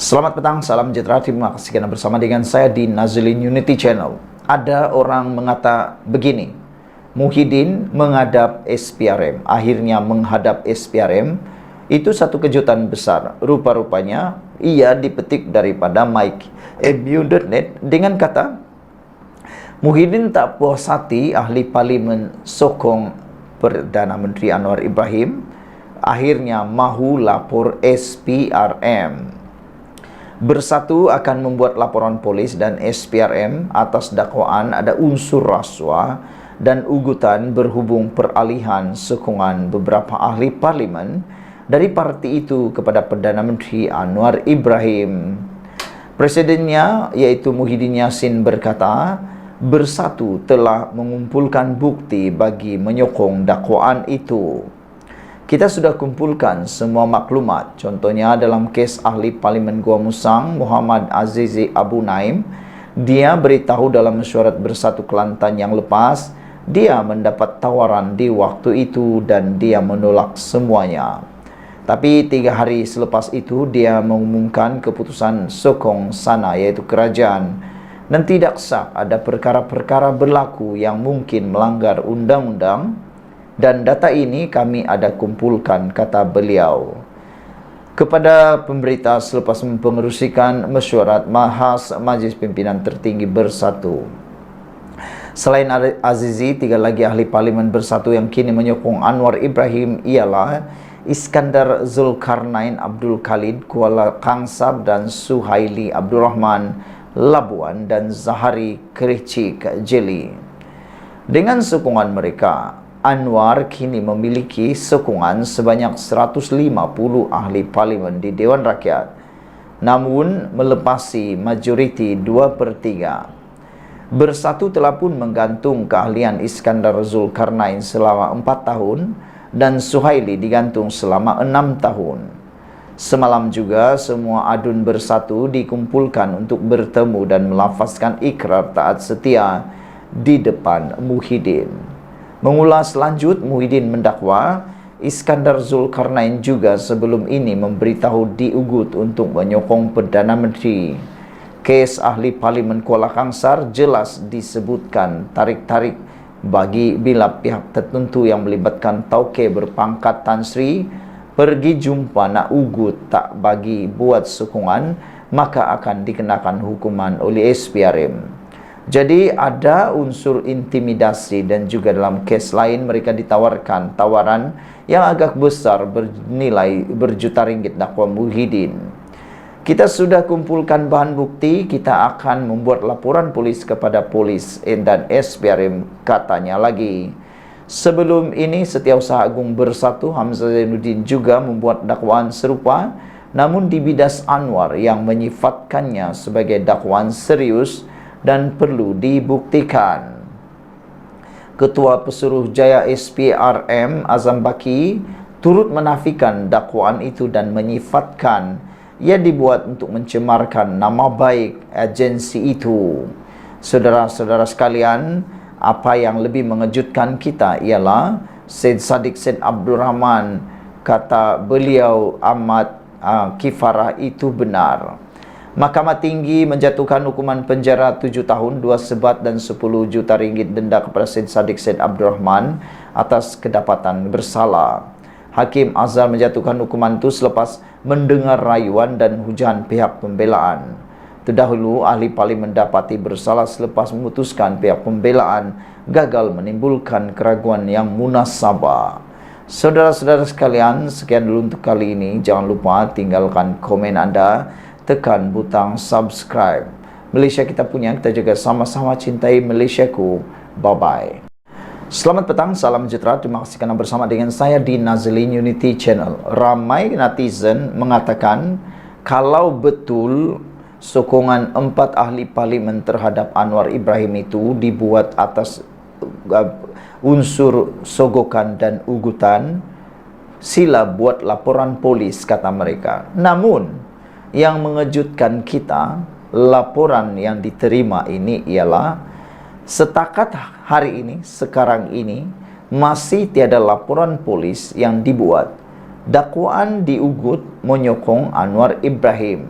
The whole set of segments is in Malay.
Selamat petang, salam sejahtera. Terima kasih karena bersama dengan saya di Nazilin Unity Channel. Ada orang mengata begini, Muhyiddin menghadap SPRM, akhirnya menghadap SPRM, itu satu kejutan besar. Rupa-rupanya ia dipetik daripada MU.net dengan kata, Muhyiddin tak puas hati ahli parlimen sokong Perdana Menteri Anwar Ibrahim, akhirnya mahu lapor SPRM. Bersatu akan membuat laporan polis dan SPRM atas dakwaan ada unsur rasuah dan ugutan berhubung peralihan sokongan beberapa ahli parlimen dari parti itu kepada Perdana Menteri Anwar Ibrahim. Presidennya yaitu Muhyiddin Yassin berkata, Bersatu telah mengumpulkan bukti bagi menyokong dakwaan itu. Kita sudah kumpulkan semua maklumat, contohnya dalam kes ahli parlimen Gua Musang, Muhammad Azizi Abu Naim. Dia beritahu dalam mesyuarat Bersatu Kelantan yang lepas, dia mendapat tawaran di waktu itu dan dia menolak semuanya. Tapi 3 hari selepas itu, dia mengumumkan keputusan sokong sana, yaitu kerajaan. Dan tidak sah ada perkara-perkara berlaku yang mungkin melanggar undang-undang. Dan data ini kami ada kumpulkan, kata beliau. Kepada pemberita selepas mempengerusikan mesyuarat Mahas Majlis Pimpinan Tertinggi Bersatu. Selain Azizi, 3 lagi ahli parlimen Bersatu yang kini menyokong Anwar Ibrahim ialah Iskandar Zulkarnain Abdul Khalid Kuala Kangsar dan Suhaili Abdul Rahman Labuan dan Zahari Kericik Jeli. Dengan sokongan mereka, Anwar kini memiliki sokongan sebanyak 150 ahli parlimen di Dewan Rakyat, namun melepasi majoriti 2/3. Bersatu telah pun menggantung keahlian Iskandar Zulkarnain selama 4 tahun dan Suhaili digantung selama 6 tahun. Semalam juga semua adun Bersatu dikumpulkan untuk bertemu dan melafazkan ikrar taat setia di depan Muhyiddin. Mengulas lanjut, Muhyiddin mendakwa Iskandar Zulkarnain juga sebelum ini memberitahu diugut untuk menyokong Perdana Menteri. Kes ahli parlimen Kuala Kangsar jelas disebutkan tarik-tarik bagi bila pihak tertentu yang melibatkan tauke berpangkat Tan Sri pergi jumpa nak ugut tak bagi buat sokongan, maka akan dikenakan hukuman oleh SPRM. Jadi ada unsur intimidasi dan juga dalam kes lain mereka ditawarkan tawaran yang agak besar bernilai berjuta ringgit dakwa Muhyiddin. Kita sudah kumpulkan bahan bukti, kita akan membuat laporan polis kepada polis dan SPRM, katanya lagi. Sebelum ini Setiausaha Agung Bersatu Hamzah Zainuddin juga membuat dakwaan serupa, namun dibidas Anwar yang menyifatkannya sebagai dakwaan serius dan perlu dibuktikan. Ketua Pesuruhjaya SPRM Azam Baki turut menafikan dakwaan itu dan menyifatkan ia dibuat untuk mencemarkan nama baik agensi itu. Saudara-saudara sekalian, apa yang lebih mengejutkan kita ialah Syed Saddiq Syed Abdul Rahman kata beliau amat kifarah itu benar. Mahkamah Tinggi menjatuhkan hukuman penjara 7 tahun, 2 sebat dan 10 juta ringgit denda kepada Syed Saddiq Syed Abdul Rahman atas kedapatan bersalah. Hakim Azhar menjatuhkan hukuman itu selepas mendengar rayuan dan hujan pihak pembelaan. Terdahulu, ahli parlimen dapati bersalah selepas memutuskan pihak pembelaan gagal menimbulkan keraguan yang munasabah. Saudara-saudara sekalian, sekian dulu untuk kali ini. Jangan lupa tinggalkan komen Anda, tekan butang subscribe. Malaysia kita punya, kita juga sama-sama cintai Malaysiaku. Bye-bye. Selamat petang, salam sejahtera. Terima kasih kerana bersama dengan saya di Nazilin Unity Channel. Ramai netizen mengatakan kalau betul sokongan 4 ahli parlimen terhadap Anwar Ibrahim itu dibuat atas unsur sogokan dan ugutan, sila buat laporan polis, kata mereka. Namun yang mengejutkan kita, laporan yang diterima ini ialah setakat hari ini, sekarang ini, masih tiada laporan polis yang dibuat. Dakwaan diugut menyokong Anwar Ibrahim.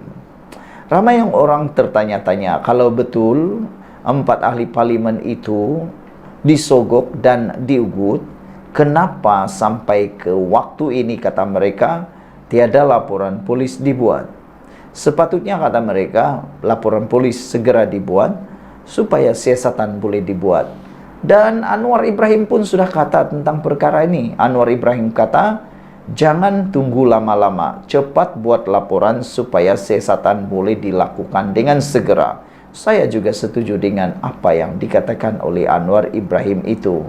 Ramai yang orang tertanya-tanya kalau betul 4 ahli parlimen itu disogok dan diugut, kenapa sampai ke waktu ini, kata mereka, tiada laporan polis dibuat. Sepatutnya, kata mereka, laporan polis segera dibuat supaya siasatan boleh dibuat. Dan Anwar Ibrahim pun sudah kata tentang perkara ini. Anwar Ibrahim kata, jangan tunggu lama-lama, cepat buat laporan supaya siasatan boleh dilakukan dengan segera. Saya juga setuju dengan apa yang dikatakan oleh Anwar Ibrahim itu.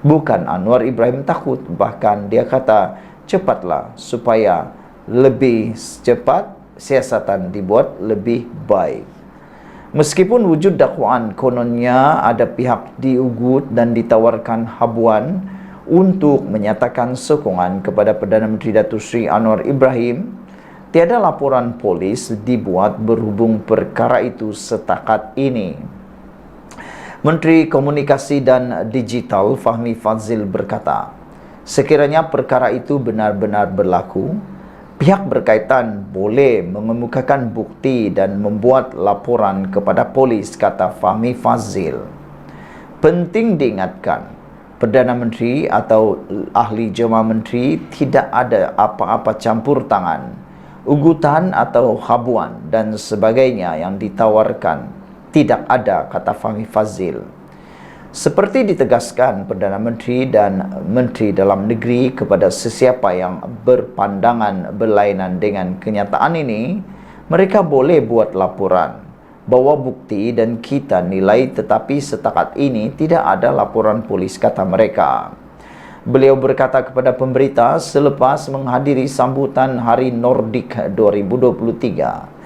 Bukan Anwar Ibrahim takut, bahkan dia kata, cepatlah supaya lebih cepat siasatan dibuat lebih baik. Meskipun wujud dakwaan kononnya ada pihak diugut dan ditawarkan habuan untuk menyatakan sokongan kepada Perdana Menteri Datuk Seri Anwar Ibrahim, tiada laporan polis dibuat berhubung perkara itu setakat ini. Menteri Komunikasi dan Digital Fahmi Fadzil berkata, sekiranya perkara itu benar-benar berlaku, pihak berkaitan boleh mengemukakan bukti dan membuat laporan kepada polis, kata Fahmi Fadzil. Penting diingatkan, Perdana Menteri atau ahli jemaah menteri tidak ada apa-apa campur tangan, ugutan atau habuan dan sebagainya yang ditawarkan. Tidak ada, kata Fahmi Fadzil. Seperti ditegaskan Perdana Menteri dan Menteri Dalam Negeri kepada sesiapa yang berpandangan berlainan dengan kenyataan ini, mereka boleh buat laporan, bawa bukti dan kita nilai, tetapi setakat ini tidak ada laporan polis, kata mereka. Beliau berkata kepada pemberita selepas menghadiri sambutan Hari Nordik 2023.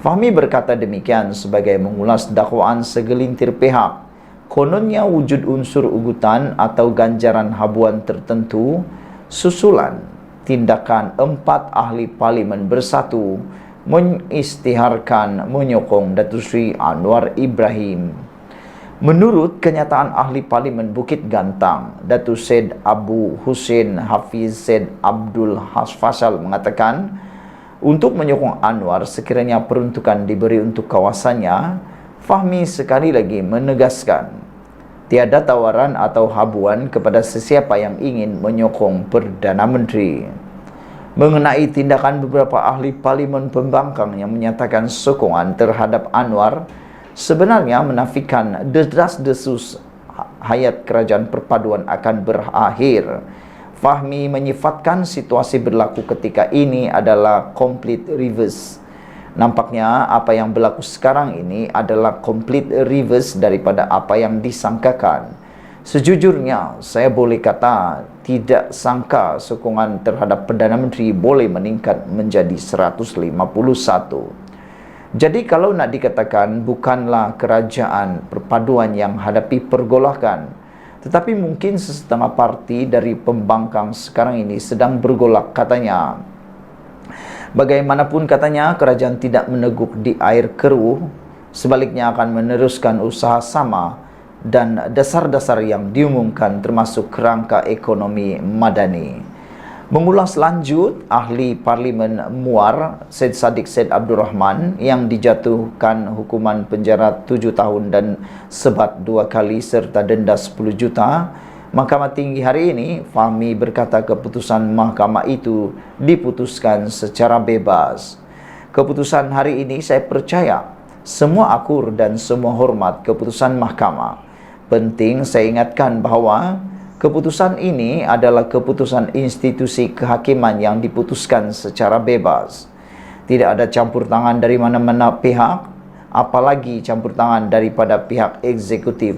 Fahmi berkata demikian sebagai mengulas dakwaan segelintir pihak. Kononnya wujud unsur ugutan atau ganjaran habuan tertentu susulan tindakan 4 ahli parlimen bersatu mengisytiharkan menyokong Datuk Seri Anwar Ibrahim. Menurut kenyataan ahli parlimen Bukit Gantang, Datuk Syed Abu Hussein Hafiz Syed Abdul Fasal mengatakan, untuk menyokong Anwar sekiranya peruntukan diberi untuk kawasannya. Fahmi sekali lagi menegaskan, tiada tawaran atau habuan kepada sesiapa yang ingin menyokong Perdana Menteri. Mengenai tindakan beberapa ahli parlimen pembangkang yang menyatakan sokongan terhadap Anwar, sebenarnya menafikan desas-desus hayat kerajaan perpaduan akan berakhir. Fahmi menyifatkan situasi berlaku ketika ini adalah complete reverse. Nampaknya apa yang berlaku sekarang ini adalah complete reverse daripada apa yang disangkakan. Sejujurnya, saya boleh kata tidak sangka sokongan terhadap Perdana Menteri boleh meningkat menjadi 151. Jadi kalau nak dikatakan bukanlah kerajaan perpaduan yang hadapi pergolakan, tetapi mungkin sesetengah parti dari pembangkang sekarang ini sedang bergolak, katanya. Bagaimanapun, katanya, kerajaan tidak meneguk di air keruh, sebaliknya akan meneruskan usaha sama dan dasar-dasar yang diumumkan termasuk kerangka ekonomi madani. Mengulas lanjut, ahli parlimen Muar Syed Saddiq Syed Abdul Rahman yang dijatuhkan hukuman penjara 7 tahun dan sebat 2 kali serta denda 10 juta, Mahkamah Tinggi hari ini, Fahmi berkata keputusan mahkamah itu diputuskan secara bebas. Keputusan hari ini saya percaya semua akur dan semua hormat keputusan mahkamah. Penting saya ingatkan bahawa keputusan ini adalah keputusan institusi kehakiman yang diputuskan secara bebas. Tidak ada campur tangan dari mana-mana pihak, apalagi campur tangan daripada pihak eksekutif.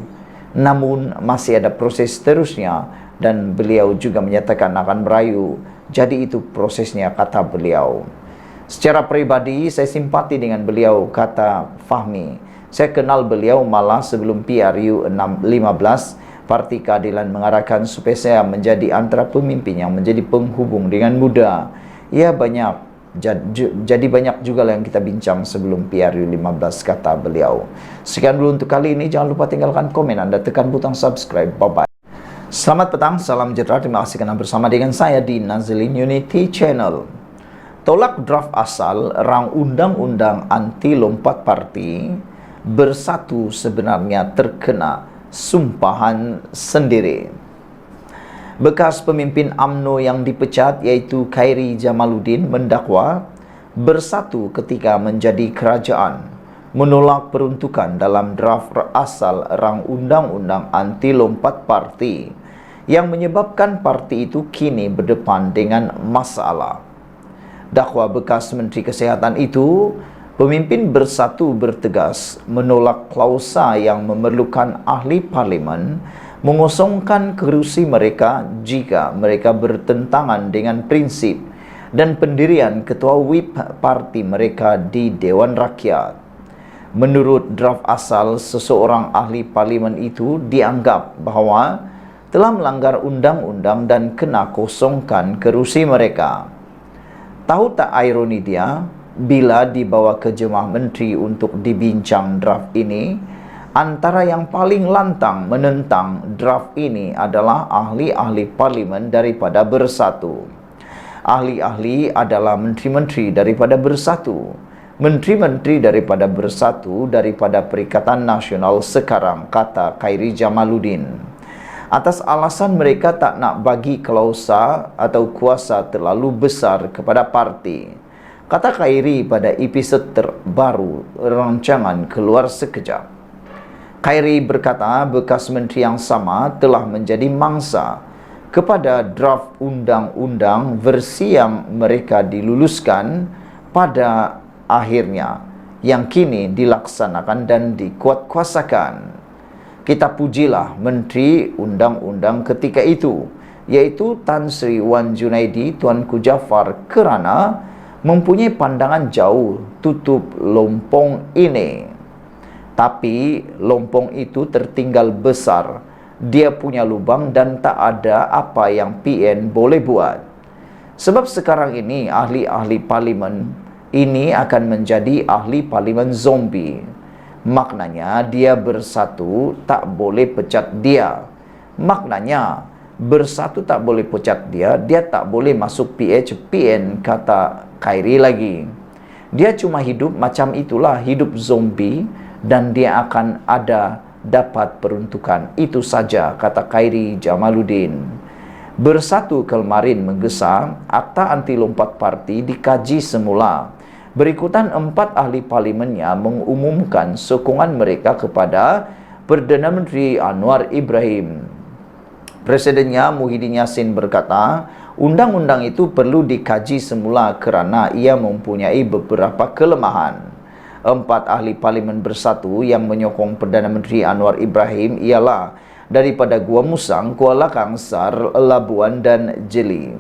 Namun masih ada proses seterusnya dan beliau juga menyatakan akan merayu. Jadi itu prosesnya, kata beliau. Secara peribadi saya simpati dengan beliau, kata Fahmi. Saya kenal beliau malah sebelum PRU 15, Parti Keadilan mengarahkan supaya saya menjadi antara pemimpin yang menjadi penghubung dengan muda. Ya banyak. Jadi banyak juga yang kita bincang sebelum PRU 15, kata beliau. Sekian dulu untuk kali ini. Jangan lupa tinggalkan komen Anda, tekan butang subscribe. Bye-bye. Selamat petang, salam sejahtera. Terima kasih kerana bersama dengan saya di Nazilin Unity Channel. Tolak draft asal rang undang-undang anti lompat parti, Bersatu sebenarnya terkena sumpahan sendiri. Bekas pemimpin UMNO yang dipecat iaitu Khairi Jamaluddin mendakwa Bersatu ketika menjadi kerajaan menolak peruntukan dalam draft asal rang undang-undang anti lompat parti yang menyebabkan parti itu kini berdepan dengan masalah. Dakwa bekas Menteri Kesihatan itu, pemimpin Bersatu bertegas menolak klausa yang memerlukan ahli parlimen mengosongkan kerusi mereka jika mereka bertentangan dengan prinsip dan pendirian ketua whip parti mereka di Dewan Rakyat. Menurut draft asal, seseorang ahli parlimen itu dianggap bahawa telah melanggar undang-undang dan kena kosongkan kerusi mereka. Tahu tak ironi dia, bila dibawa ke Jemaah Menteri untuk dibincang draft ini, antara yang paling lantang menentang draft ini adalah ahli-ahli parlimen daripada Bersatu. Ahli-ahli adalah menteri-menteri daripada Bersatu. Menteri-menteri daripada Bersatu daripada Perikatan Nasional sekarang, kata Khairi Jamaluddin. Atas alasan mereka tak nak bagi klausa atau kuasa terlalu besar kepada parti, kata Khairi pada episod terbaru rancangan Keluar Sekejap. Khairi berkata bekas menteri yang sama telah menjadi mangsa kepada draft undang-undang versi yang mereka diluluskan pada akhirnya, yang kini dilaksanakan dan dikuatkuasakan. Kita pujilah Menteri Undang-Undang ketika itu, iaitu Tan Sri Wan Junaidi Tuanku Jaafar, kerana mempunyai pandangan jauh tutup lompong ini. Tapi lompong itu tertinggal besar. Dia punya lubang dan tak ada apa yang PN boleh buat. Sebab sekarang ini ahli-ahli parlimen ini akan menjadi ahli parlimen zombie. Maknanya dia Bersatu tak boleh pecat dia. Maknanya Bersatu tak boleh pecat dia, dia tak boleh masuk PN, kata Khairi lagi. Dia cuma hidup macam itulah, hidup zombie, dan dia akan ada dapat peruntukan. Itu saja, kata Khairi Jamaluddin. Bersatu kemarin menggesa akta anti lompat parti dikaji semula. Berikutan 4 ahli parlimennya mengumumkan sokongan mereka kepada Perdana Menteri Anwar Ibrahim. Presidennya Muhyiddin Yassin berkata, undang-undang itu perlu dikaji semula kerana ia mempunyai beberapa kelemahan. 4 ahli parlimen Bersatu yang menyokong Perdana Menteri Anwar Ibrahim ialah daripada Gua Musang, Kuala Kangsar, Labuan dan Jeli,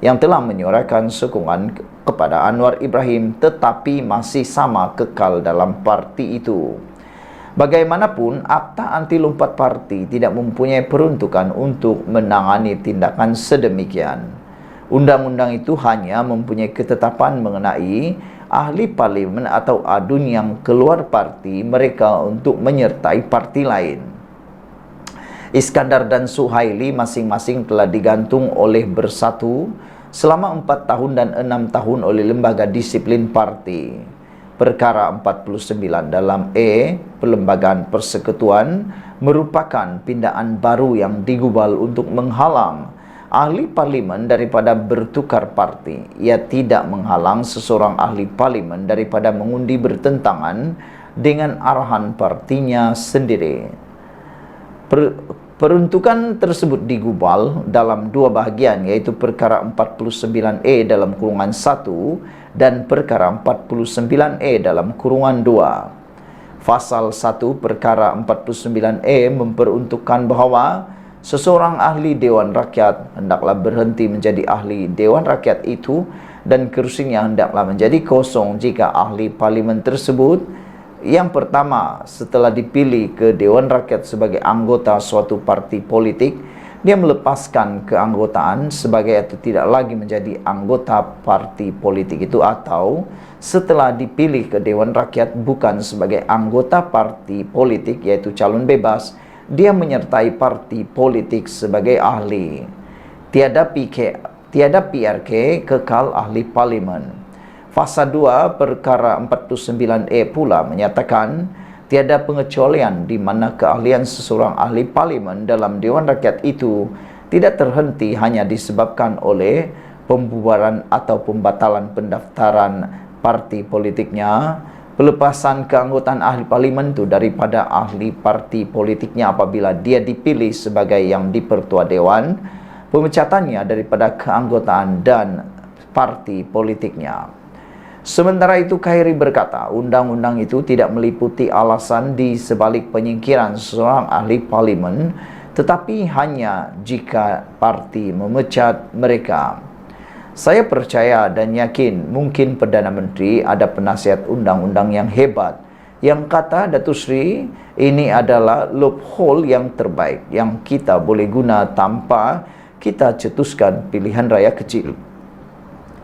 yang telah menyuarakan sokongan kepada Anwar Ibrahim tetapi masih sama kekal dalam parti itu. Bagaimanapun, akta anti lompat parti tidak mempunyai peruntukan untuk menangani tindakan sedemikian. Undang-undang itu hanya mempunyai ketetapan mengenai ahli parlimen atau adun yang keluar parti mereka untuk menyertai parti lain. Iskandar dan Suhaili masing-masing telah digantung oleh Bersatu selama 4 tahun dan 6 tahun oleh Lembaga Disiplin Parti. Perkara 49 dalam Perlembagaan Persekutuan merupakan pindaan baru yang digubal untuk menghalang ahli parlimen daripada bertukar parti. Ia tidak menghalang seseorang ahli parlimen daripada mengundi bertentangan dengan arahan partinya sendiri. Peruntukan tersebut digubal dalam 2 bahagian, iaitu perkara 49E dalam kurungan 1 dan perkara 49E dalam kurungan 2. Pasal 1 perkara 49E memperuntukkan bahawa seseorang ahli Dewan Rakyat hendaklah berhenti menjadi ahli Dewan Rakyat itu dan kerusinya hendaklah menjadi kosong jika ahli parlimen tersebut yang pertama, setelah dipilih ke Dewan Rakyat sebagai anggota suatu parti politik, dia melepaskan keanggotaan sebagai atau tidak lagi menjadi anggota parti politik itu, atau setelah dipilih ke Dewan Rakyat bukan sebagai anggota parti politik iaitu calon bebas, dia menyertai parti politik sebagai ahli. Tiada PRK kekal ahli parlimen. Fasa 2 perkara 49E pula menyatakan tiada pengecualian di mana keahlian seseorang ahli parlimen dalam Dewan Rakyat itu tidak terhenti hanya disebabkan oleh pembubaran atau pembatalan pendaftaran parti politiknya, pelepasan keanggotaan ahli parlimen itu daripada ahli parti politiknya apabila dia dipilih sebagai yang dipertua dewan, pemecatannya daripada keanggotaan dan parti politiknya. Sementara itu, Khairi berkata, undang-undang itu tidak meliputi alasan di sebalik penyingkiran seorang ahli parlimen, tetapi hanya jika parti memecat mereka. Saya percaya dan yakin mungkin Perdana Menteri ada penasihat undang-undang yang hebat yang kata, Datuk Seri, ini adalah loophole yang terbaik yang kita boleh guna tanpa kita cetuskan pilihan raya kecil.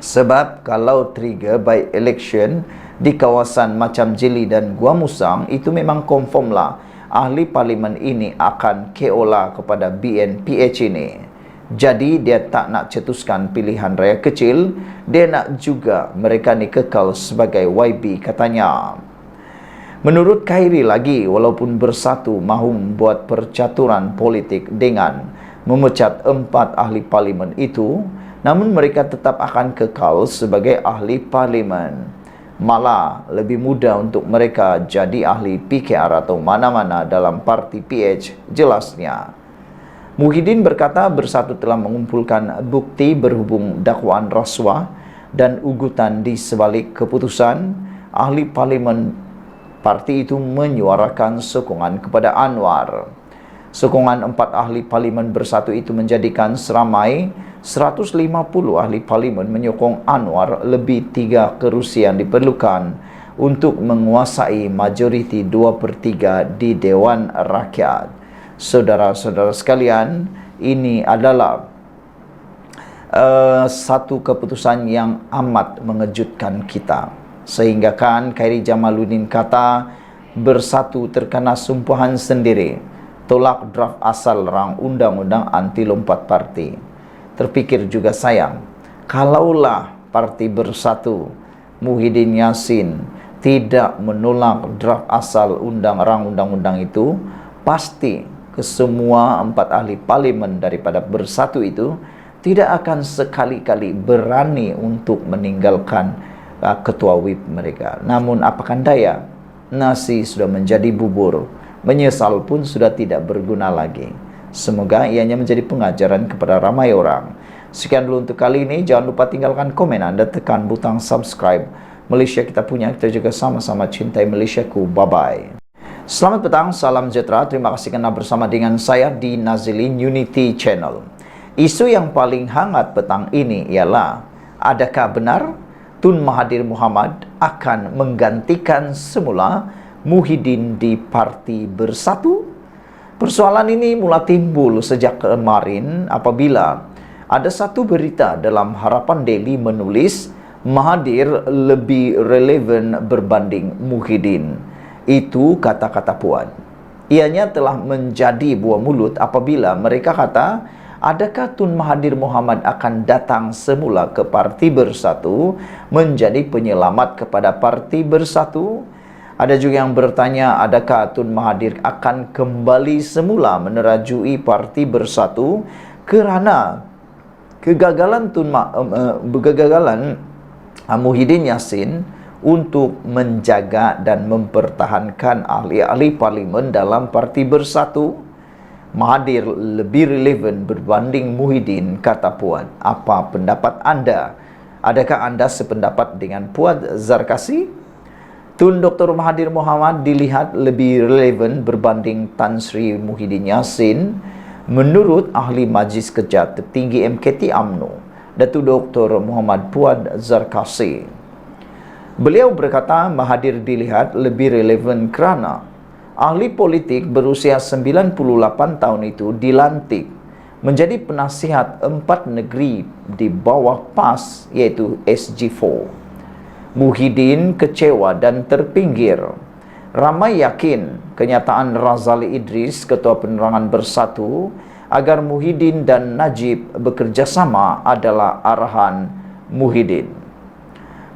Sebab kalau trigger by election di kawasan macam Jeli dan Gua Musang, itu memang confirm lah ahli parlimen ini akan keola kepada BNPH ini. Jadi dia tak nak cetuskan pilihan raya kecil, dia nak juga mereka ni kekal sebagai YB, katanya. Menurut Khairi lagi, walaupun Bersatu mahu membuat percaturan politik dengan memecat 4 ahli parlimen itu, namun mereka tetap akan kekal sebagai ahli parlimen. Malah lebih mudah untuk mereka jadi ahli PKR atau mana-mana dalam parti PH, jelasnya. Muhyiddin berkata Bersatu telah mengumpulkan bukti berhubung dakwaan rasuah dan ugutan di sebalik keputusan. Ahli parlimen parti itu menyuarakan sokongan kepada Anwar. Sokongan 4 ahli parlimen Bersatu itu menjadikan seramai 150 ahli parlimen menyokong Anwar, lebih 3 kerusi yang diperlukan untuk menguasai majoriti 2/3 di Dewan Rakyat. Saudara-saudara sekalian, ini adalah satu keputusan yang amat mengejutkan kita. Sehingga kan Khairi Jamaluddin kata Bersatu terkena sumpahan sendiri, tolak draft asal rang undang-undang anti lompat parti. Terpikir juga sayang, kalaulah parti Bersatu, Muhyiddin Yassin tidak menolak draft asal rang undang-undang itu, pasti kesemua 4 ahli parlimen daripada Bersatu itu tidak akan sekali-kali berani untuk meninggalkan ketua whip mereka. Namun apakan daya, nasi sudah menjadi bubur, menyesal pun sudah tidak berguna lagi. Semoga ianya menjadi pengajaran kepada ramai orang. Sekian dulu untuk kali ini. Jangan lupa tinggalkan komen Anda, tekan butang subscribe. Malaysia kita punya, kita juga sama-sama cintai Malaysiaku. Bye-bye. Selamat petang, salam sejahtera. Terima kasih kerana bersama dengan saya di Nazilin Unity Channel. Isu yang paling hangat petang ini ialah, adakah benar Tun Mahathir Mohamad akan menggantikan semula Muhyiddin di Parti Bersatu? Persoalan ini mula timbul sejak kemarin apabila ada satu berita dalam Harapan Daily menulis Mahathir lebih relevan berbanding Muhyiddin. Itu kata-kata Puan. Ianya telah menjadi buah mulut apabila mereka kata, adakah Tun Mahathir Mohamad akan datang semula ke Parti Bersatu menjadi penyelamat kepada Parti Bersatu? Ada juga yang bertanya, adakah Tun Mahathir akan kembali semula menerajui Parti Bersatu kerana kegagalan Muhyiddin Yassin untuk menjaga dan mempertahankan ahli-ahli parlimen dalam Parti Bersatu. Mahathir lebih relevan berbanding Muhyiddin, kata Puan. Apa pendapat anda? Adakah anda sependapat dengan Puan Zarkasi? Tun Dr. Mahathir Mohamad dilihat lebih relevan berbanding Tan Sri Muhyiddin Yassin menurut ahli Majlis Kerja Tertinggi MKT UMNO, Datuk Dr. Muhammad Puan Zarkasi. Beliau berkata Mahathir dilihat lebih relevan kerana ahli politik berusia 98 tahun itu dilantik menjadi penasihat 4 negeri di bawah PAS, iaitu SG4. Muhyiddin kecewa dan terpinggir. Ramai yakin kenyataan Razali Idris, Ketua Penerangan Bersatu, agar Muhyiddin dan Najib bekerjasama adalah arahan Muhyiddin.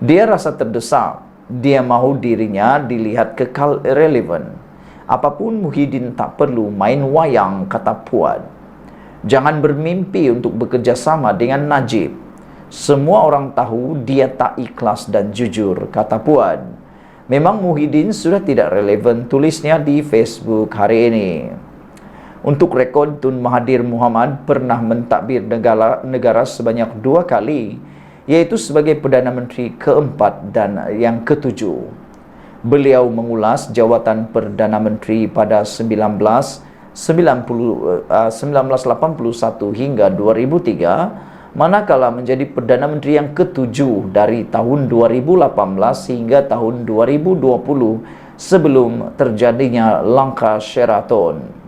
Dia rasa terdesak. Dia mahu dirinya dilihat kekal relevan. Apapun Muhyiddin tak perlu main wayang, kata Puan. Jangan bermimpi untuk bekerja sama dengan Najib. Semua orang tahu dia tak ikhlas dan jujur, kata Puan. Memang Muhyiddin sudah tidak relevan, tulisnya di Facebook hari ini. Untuk rekod, Tun Mahathir Mohamad pernah mentadbir negara sebanyak 2 kali, yaitu sebagai Perdana Menteri keempat dan yang ketujuh. Beliau mengulas jawatan Perdana Menteri pada 1981 hingga 2003, manakala menjadi Perdana Menteri yang ketujuh dari tahun 2018 hingga tahun 2020 sebelum terjadinya langkah Sheraton.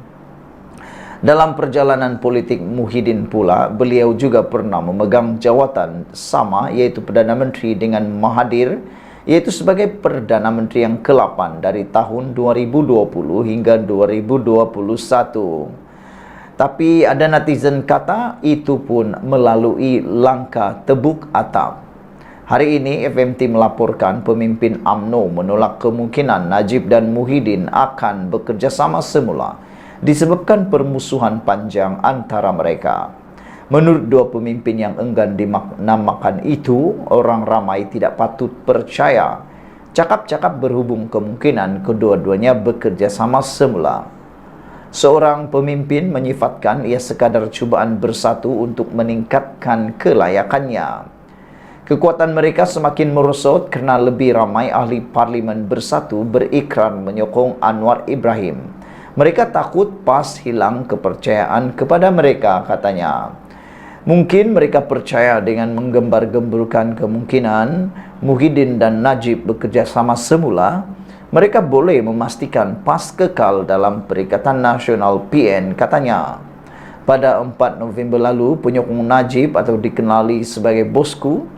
Dalam perjalanan politik Muhyiddin pula, beliau juga pernah memegang jawatan sama, yaitu Perdana Menteri dengan Mahathir, yaitu sebagai Perdana Menteri yang ke-8 dari tahun 2020 hingga 2021. Tapi ada netizen kata itu pun melalui langkah tebuk atap. Hari ini FMT melaporkan pemimpin UMNO menolak kemungkinan Najib dan Muhyiddin akan bekerja sama semula disebabkan permusuhan panjang antara mereka. Menurut dua pemimpin yang enggan dinamakan itu, orang ramai tidak patut percaya. Cakap-cakap berhubung kemungkinan kedua-duanya bekerja sama semula. Seorang pemimpin menyifatkan ia sekadar cubaan bersatu untuk meningkatkan kelayakannya. Kekuatan mereka semakin merosot kerana lebih ramai ahli parlimen bersatu berikrar menyokong Anwar Ibrahim. Mereka takut PAS hilang kepercayaan kepada mereka, katanya. Mungkin mereka percaya dengan menggembar-gemburkan kemungkinan Muhyiddin dan Najib bekerja sama semula, mereka boleh memastikan PAS kekal dalam Perikatan Nasional PN, katanya. Pada 4 November lalu, penyokong Najib atau dikenali sebagai Bosku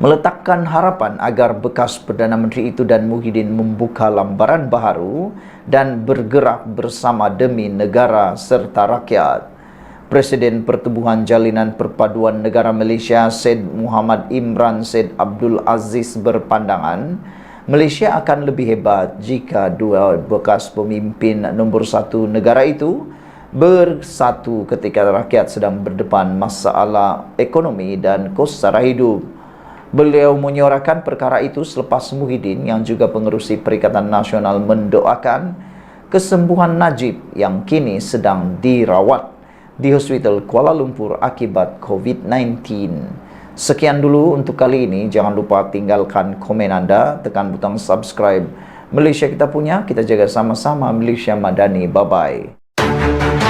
meletakkan harapan agar bekas Perdana Menteri itu dan Muhyiddin membuka lembaran baharu dan bergerak bersama demi negara serta rakyat. Presiden Pertubuhan Jalinan Perpaduan Negara Malaysia Syed Muhammad Imran Syed Abdul Aziz berpandangan Malaysia akan lebih hebat jika dua bekas pemimpin nombor 1 negara itu bersatu ketika rakyat sedang berdepan masalah ekonomi dan kos sara hidup. Beliau menyuarakan perkara itu selepas Muhyiddin yang juga pengerusi Perikatan Nasional mendoakan kesembuhan Najib yang kini sedang dirawat di Hospital Kuala Lumpur akibat COVID-19. Sekian dulu untuk kali ini. Jangan lupa tinggalkan komen Anda, tekan butang subscribe. Malaysia kita punya, kita jaga sama-sama. Malaysia Madani. Bye-bye.